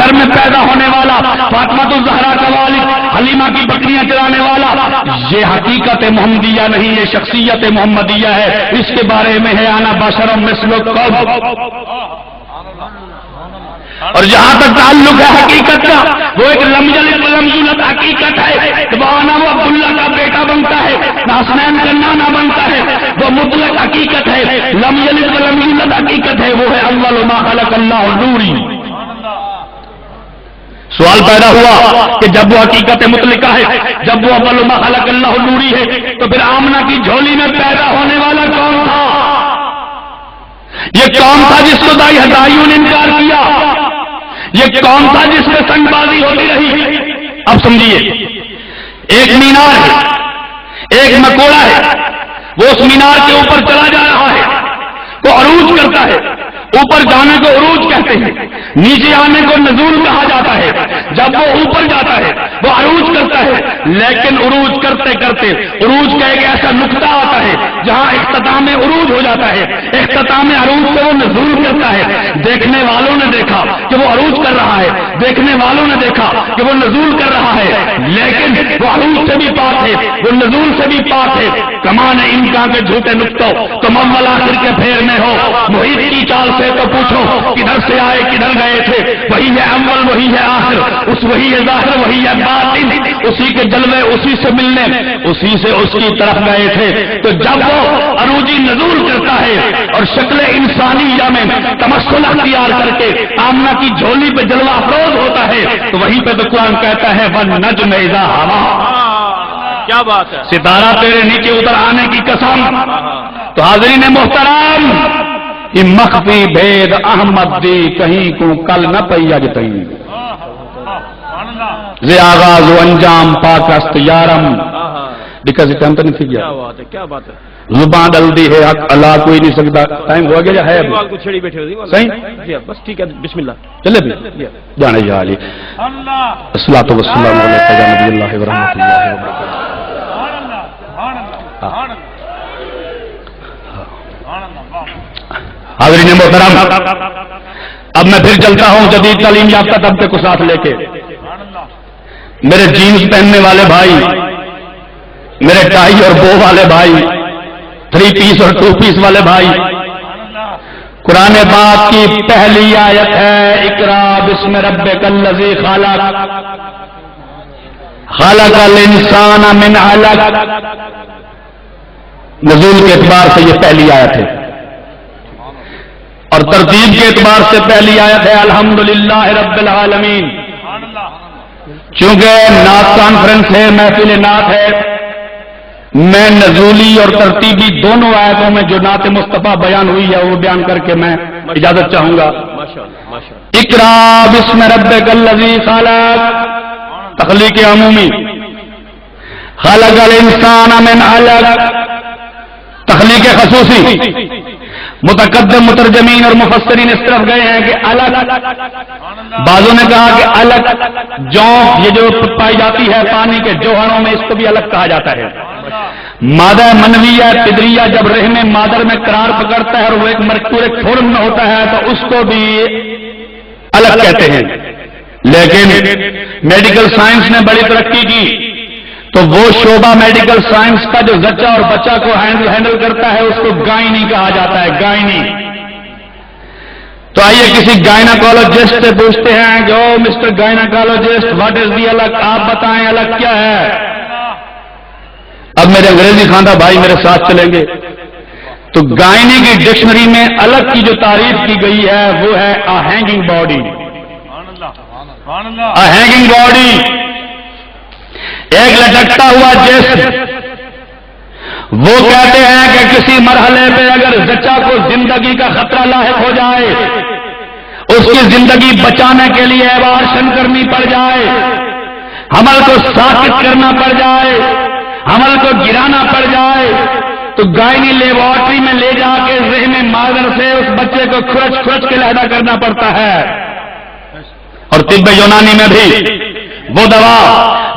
گھر میں پیدا ہونے والا، فاطمہ الزہرا کا والد، حلیمہ کی بکریاں چرانے والا، یہ حقیقت محمدیہ نہیں، یہ شخصیت محمدیہ ہے. اس کے بارے میں ہے انا بشر مثلکم. اور جہاں تک تعلق ہے حقیقت کا، وہ ایک لم یلد ولم یولد حقیقت ہے. وہ عبداللہ کا بیٹا بنتا ہے، نہ حسنین کا نانا بنتا ہے، وہ مطلق حقیقت ہے. لم یلد ولم یولد حقیقت ہے، وہ ہے اول ما خلق اللہ نوری. سوال پیدا ہوا کہ جب وہ حقیقت مطلقہ ہے، جب وہ اول ما خلق اللہ نوری ہے، تو پھر آمنہ کی جھولی میں پیدا ہونے والا کون تھا؟ یہ کون تھا جس کو دائیوں نے انکار کیا؟ یہ کون تھا جس میں سنگ بازی ہوتی رہی؟ اب سمجھیے، ایک مینار ہے، ایک مکوڑا ہے، وہ اس مینار کے اوپر چلا جا رہا ہے، وہ عروج کرتا ہے. اوپر جانے کو عروج کہتے ہیں، نیچے آنے کو نزول کہا جاتا ہے. جب وہ اوپر جاتا ہے وہ عروج کرتا ہے، لیکن عروج کرتے کرتے عروج کا ایک ایسا نقطہ آتا ہے جہاں اختتام عروج ہو جاتا ہے. اختتام عروج سے وہ نزول کرتا ہے. دیکھنے والوں نے دیکھا کہ وہ عروج کر رہا ہے، دیکھنے والوں نے دیکھا کہ وہ نزول کر رہا ہے، لیکن وہ عروج سے بھی پاک ہے، وہ نزول سے بھی پاک ہے. کمان امکان کے جھوٹے نقطوں تم اول آخر کے پھیر میں ہو. محیط کی چال سے تو پوچھو کدھر سے آئے کدھر گئے تھے. وہی ہے اول، وہی ہے آخر، وہی ہے ظاہر، وہی ہے باطن. اسی کے جلوے اسی سے ملنے، اسی سے اس کی طرف گئے تھے. تو جب وہ عروجی نزول کرتا ہے اور شکل انسانیہ میں تمثل اختیار کر کے آمنہ کی جھولی پہ جلوہ افروز ہوتا ہے، تو وہیں پہ تو قرآن کہتا ہے وَالنَّجْمِ إِذَا هَوَىٰ. کیا بات ہے، ستارہ تیرے نیچے اتر آنے کی قسم. تو حاضرین محترم، یہ مخفی بھید احمد دی کہیں کو کل نہ پیا جتیں زی آغاز و انجام پاکست یارم. بیکاز ٹائم تو نہیں تھی گیا. کیا بات ہے، کیا بات ہے. زبان ڈلدی ہے حق اللہ کوئی نہیں سکتا. ٹائم ہو گیا ہے ابھی؟ کو چھڑی بیٹھے ہوئی صحیح، بس ٹھیک ہے، بسم اللہ. چلے بھی جانے جا علی الصلاۃ والسلام علیکم یا نبی اللہ و رحمۃ اللہ وبرکاتہ. حاضرین محترم، اب میں پھر چلتا ہوں جدید تعلیم یافتہ طبقے کو ساتھ لے کے. میرے جینز پہننے والے بھائی، میرے ٹائی اور بو والے بھائی، 3 پیس اور 2 پیس والے بھائی، قرآن پاک کی پہلی آیت ہے اقرا بسم ربک الذی خلق خلق الانسان من علق. نزول کے اعتبار سے یہ پہلی آیت ہے اور ترتیب کے اعتبار سے پہلی آیت ہے الحمدللہ رب العالمین. چونکہ نعت کانفرنس ہے، محفل نعت ہے، میں نزولی اور ترتیبی دونوں آیتوں میں جو نعت مصطفیٰ بیان ہوئی ہے وہ بیان کر کے میں اجازت چاہوں گا. اقرا بسم ربک الذی خلق، تخلیق عمومی. خلق الانسان من علق، تخلیق خصوصی. متقدم مترجمین اور مفسرین اس طرف گئے ہیں کہ الگ، بعضوں نے کہا کہ الگ جونک، یہ جو پائی جاتی ہے پانی کے جوہروں میں، اس کو بھی الگ کہا جاتا ہے. مادہ منویہ پدریہ جب رحم مادر میں قرار پکڑتا ہے اور وہ ایک مرکوریک فارم میں ہوتا ہے تو اس کو بھی الگ کہتے ہیں. لیکن میڈیکل سائنس نے بڑی ترقی کی تو وہ شعبہ میڈیکل سائنس کا جو زچہ اور بچہ کو ہینڈل کرتا ہے اس کو گائنی کہا جاتا ہے، گائنی. تو آئیے کسی گائناکالوجسٹ سے پوچھتے ہیں کہ او مسٹر گائناکالوجسٹ واٹ از دی الگ، آپ بتائیں الگ کیا ہے. اب میرے انگریزی خواندہ بھائی میرے ساتھ چلیں گے. تو گائنی کی ڈکشنری میں الگ کی جو تعریف کی گئی ہے وہ ہے a hanging body. a hanging body، ایک لٹکتا ہوا جسم. وہ کہتے ہیں کہ کسی مرحلے پہ اگر زچہ کو زندگی کا خطرہ لاحق ہو جائے، اس کی زندگی بچانے کے لیے ایوارشن کرنی پڑ جائے، حمل کو ساکت کرنا پڑ جائے، حمل کو گرانا پڑ جائے، تو گائنی لیبارٹری میں لے جا کے ذہن مادر سے اس بچے کو کھرچ کھرچ کے لہدا کرنا پڑتا ہے. اور طب یونانی میں بھی وہ دوا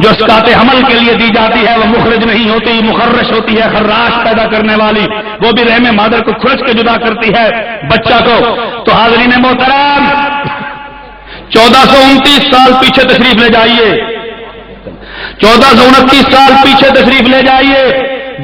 جو اسقاط حمل کے لیے دی جاتی ہے وہ مخرج نہیں ہوتی، مخرش ہوتی ہے، خراش پیدا کرنے والی، وہ بھی رحم مادر کو کھرچ کے جدا کرتی ہے بچہ کو. تو حاضرین محترم، 1429 سال پیچھے تشریف لے جائیے، 1429 سال پیچھے تشریف لے جائیے،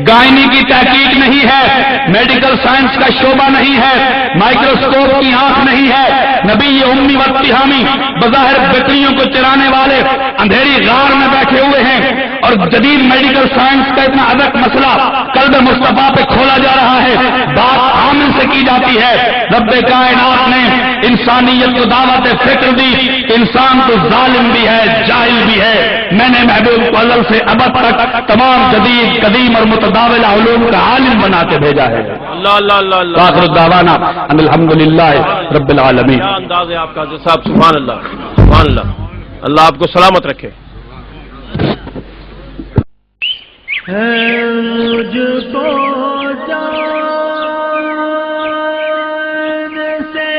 گائنی کی تحقیق نہیں ہے، میڈیکل سائنس کا شعبہ نہیں ہے، مائکروسکوپ کی آنکھ نہیں ہے، نبی امی واتحامی بظاہر بکریوں کو چرانے والے اندھیری غار میں بیٹھے ہوئے ہیں، اور جدید میڈیکل سائنس کا اتنا ادک مسئلہ قلب مصطفیٰ پہ کھولا جا رہا ہے، بات عامل سے کی جاتی ہے۔ رب کائنات نے انسانیت کو دعوت فکر دی، انسان تو ظالم بھی ہے، جاہل بھی ہے، میں نے محبوب ازل سے ابد تک تمام جدید قدیم اور متداول علوم کا عالم بنا کے بھیجا ہے۔ اللہ اللہ اللہ اللہ، آخر الدعوانا ان الحمدللہ رب العالمین۔ کیا انداز ہے آپ کا حضرت صاحب، سبحان اللہ سبحان اللہ، اللہ آپ کو سلامت رکھے۔ مجھ کو جان سے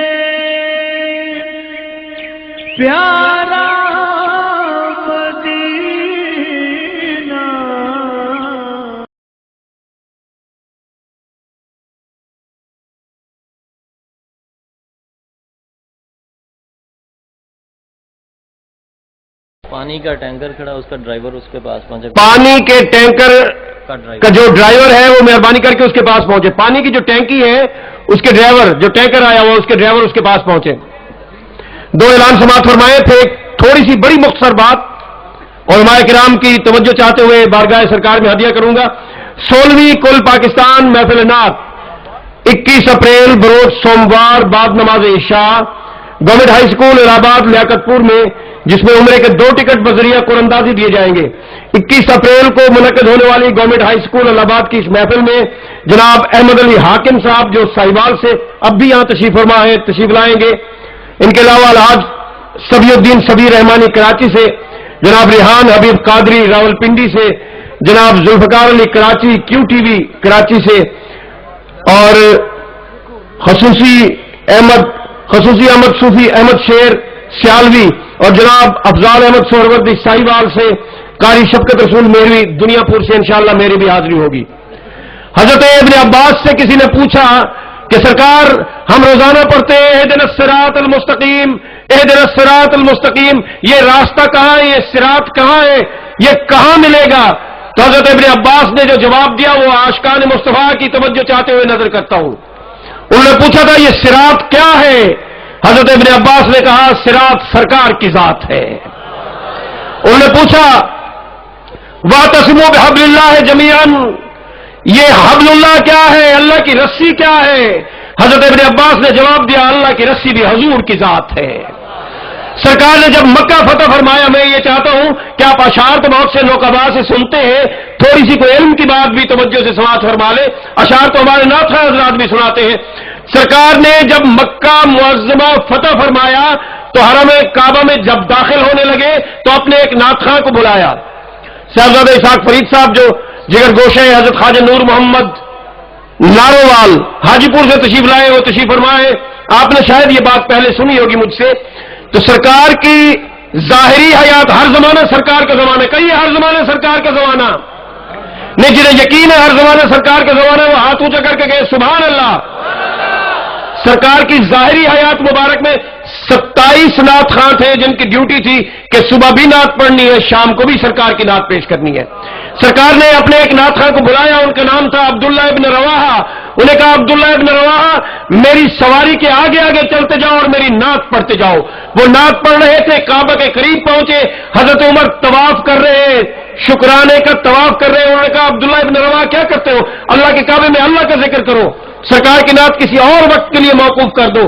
پیارا مدینہ، پانی کا ٹینکر کھڑا، اس کا ڈرائیور اس کے پاس پہنچے، پانی کے ٹینکر کا جو ڈرائیور ہے وہ مہربانی کر کے اس کے پاس پہنچے، پانی کی جو ٹینکی ہے اس کے ڈرائیور، جو ٹینکر آیا ہوا اس کے ڈرائیور اس کے پاس پہنچے۔ دو اعلان سماعت فرمائے تھے، ایک تھوڑی سی بڑی مختصر بات علماء کرام کی توجہ چاہتے ہوئے بارگاہ سرکار میں ہدیہ کروں گا۔ 16ویں کل پاکستان محفل نعت 21 اپریل بروز سوموار بعد نماز عشاء گورنمنٹ ہائی اسکول الہ آباد لیاقت پور میں، جس میں عمرے کے 2 ٹکٹ بذریعہ قرآن اندازی دیے جائیں گے۔ 21 اپریل کو منعقد ہونے والی گورنمنٹ ہائی اسکول الہ آباد کی اس محفل میں جناب احمد علی حاکم صاحب جو ساہیوال سے اب بھی یہاں تشریف فرما ہے تشریف لائیں گے۔ ان کے علاوہ الحاج سبی الدین سبی رحمانی کراچی سے، جناب ریحان حبیب قادری راولپنڈی سے، جناب ذوالفقار علی کراچی کیو ٹی وی کراچی سے، اور خصوصی احمد صوفی احمد شیر سیالوی، اور جناب افضال احمد سہروردی ساہیوال سے، قاری شفقت رسول مہروی دنیا پور سے انشاءاللہ میری بھی حاضری ہوگی۔ حضرت ابن عباس سے کسی نے پوچھا کہ سرکار ہم روزانہ پڑھتے ہیں اہدنا الصراط المستقیم اہدنا الصراط المستقیم، یہ راستہ کہاں ہے، یہ صراط کہاں ہے، یہ کہاں ملے گا؟ تو حضرت ابن عباس نے جو جواب دیا وہ عاشقان مصطفیٰ کی توجہ چاہتے ہوئے نظر کرتا ہوں۔ انہوں نے پوچھا تھا یہ صراط کیا ہے؟ حضرت ابن عباس نے کہا صراط سرکار کی ذات ہے۔ انہوں نے پوچھا وَاعْتَصِمُوا بِحَبْلِ اللَّهِ جَمِيعًا، یہ حبل اللہ کیا ہے، اللہ کی رسی کیا ہے؟ حضرت ابن عباس نے جواب دیا اللہ کی رسی بھی حضور کی ذات ہے۔ سرکار نے جب مکہ فتح فرمایا، میں یہ چاہتا ہوں کہ آپ اشعار تو بہت سے نوقبا سے سنتے ہیں، تھوڑی سی کوئی علم کی بات بھی توجہ سے سماعت فرما لے، اشعار تو ہمارے نعت خواہ حضرات بھی سناتے ہیں۔ سرکار نے جب مکہ معظمہ فتح فرمایا تو حرم کعبہ میں جب داخل ہونے لگے تو اپنے ایک نعت خواہ کو بلایا، صاحبزادہ اسحاق فرید صاحب جو جگر گوشے حضرت خواجہ نور محمد نارووال حاجی پور سے تشریف لائے، وہ تشریف فرمائے۔ آپ نے شاید یہ بات پہلے سنی ہوگی مجھ سے، تو سرکار کی ظاہری حیات ہر زمانہ سرکار کا زمانہ، کہیں ہر زمانہ سرکار کا زمانہ نہیں، جنہیں یقین ہے ہر زمانہ سرکار کا زمانہ وہ ہاتھ اونچا کر کے گئے سبحان اللہ۔ سرکار کی ظاہری حیات مبارک میں 27 نعت خواں تھے جن کی ڈیوٹی تھی کہ صبح بھی نعت پڑھنی ہے، شام کو بھی سرکار کی نعت پیش کرنی ہے۔ سرکار نے اپنے ایک نعت خواں کو بلایا، ان کا نام تھا عبداللہ ابن رواحہ۔ انہیں کہا عبداللہ ابن رواحہ میری سواری کے آگے آگے چلتے جاؤ اور میری نعت پڑھتے جاؤ۔ وہ نعت پڑھ رہے تھے، کعبہ کے قریب پہنچے، حضرت عمر طواف کر رہے ہیں، شکرانے کا طواف کر رہے ہیں۔ انہوں نے کہا عبداللہ ابن رواحہ کیا کرتے ہو؟ اللہ کے کعبے میں اللہ کا ذکر کرو، سرکار کی نعت کسی اور وقت کے لیے موقوف کر دو۔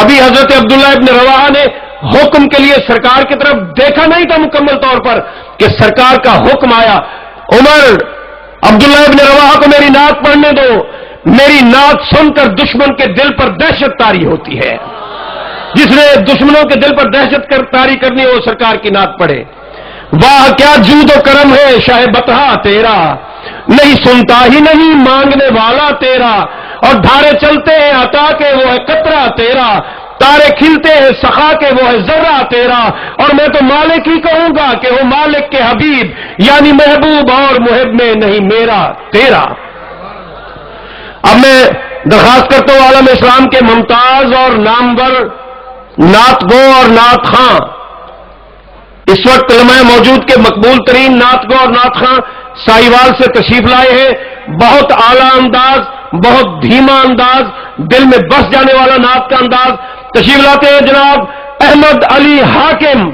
ابھی حضرت عبداللہ ابن رواحہ نے حکم کے لیے سرکار کی طرف دیکھا نہیں تھا مکمل طور پر کہ سرکار کا حکم آیا، عمر عبداللہ ابن رواحہ کو میری نعت پڑھنے دو، میری نعت سن کر دشمن کے دل پر دہشت طاری ہوتی ہے، جس نے دشمنوں کے دل پر دہشت طاری کرنی ہو سرکار کی نعت پڑھے۔ واہ کیا جود و کرم ہے شاہ بطحا تیرا، نہیں سنتا ہی نہیں مانگنے والا تیرا، اور دھارے چلتے ہیں عطا کے وہ ہے قطرہ تیرا، تارے کھلتے ہیں سخا کے وہ ہے ذرہ تیرا، اور میں تو مالک ہی کہوں گا کہ وہ مالک کے حبیب یعنی محبوب اور محب میں نہیں میرا تیرا۔ اب میں درخواست کرتا ہوں عالم اسلام کے ممتاز اور نامور نعت گو اور نعت خاں اس وقت لمحہ موجود کے مقبول ترین نعت گو اور نعت خاں ساہیوال سے تشریف لائے ہیں. بہت اعلیٰ انداز، بہت دھیما انداز، دل میں بس جانے والا نعت کا انداز. تشریف لاتے ہیں جناب احمد علی حاکم.